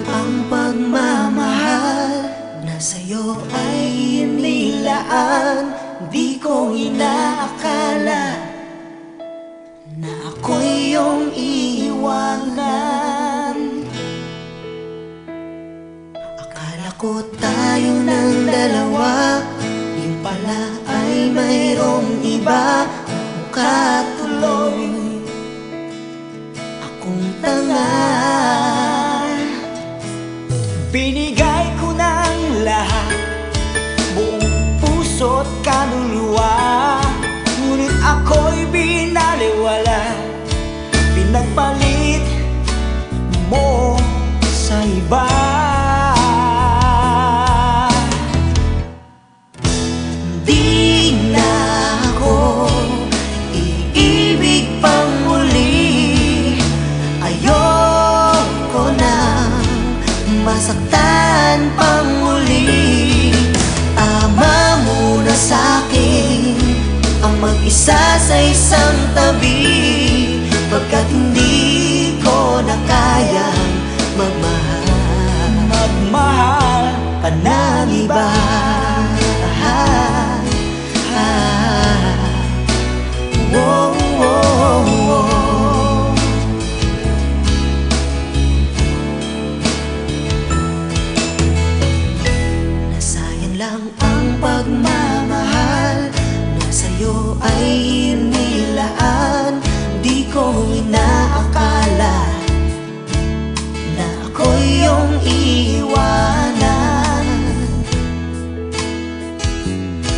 ang pagmamahal na sa'yo ay inilaan. Di ko inaakala na ako'y iyong iiwanan. Akala ko tayo ng dalawa, yung pala ay mayroong iba. Mukha tuloy akong tanga. Binigay ko ng lahat, buong puso't kaluluwa, ngunit ako'y binaliwala. Pinagpalit mo sa iba. Di na ako iibig pang muli. Ayoko nang masaktan pang muli. Tama muna sa'kin ang mag-isa sa isang tabi, pagkat hindi ko na kayang magmahal pa ng iba. Wow, wow, wow. Nasayang lang ang pagmamahal na sa'yo ay inilaan. Di ko inaakala na ako'y iyong iiwanan.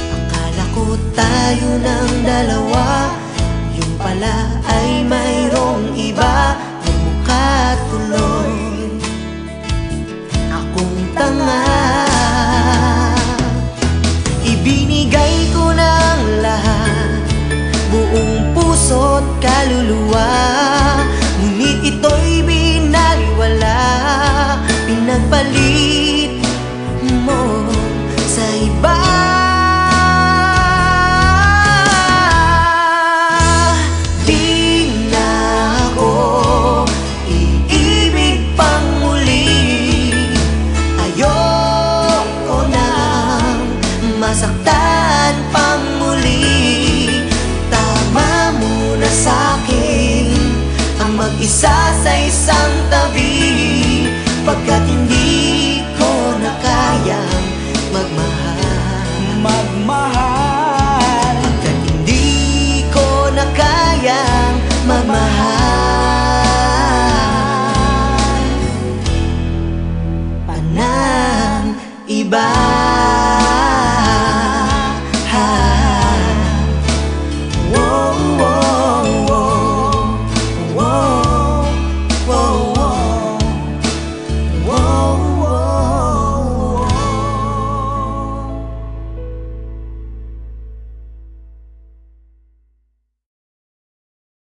Akala ko tayo ng dalawa, yung pala ay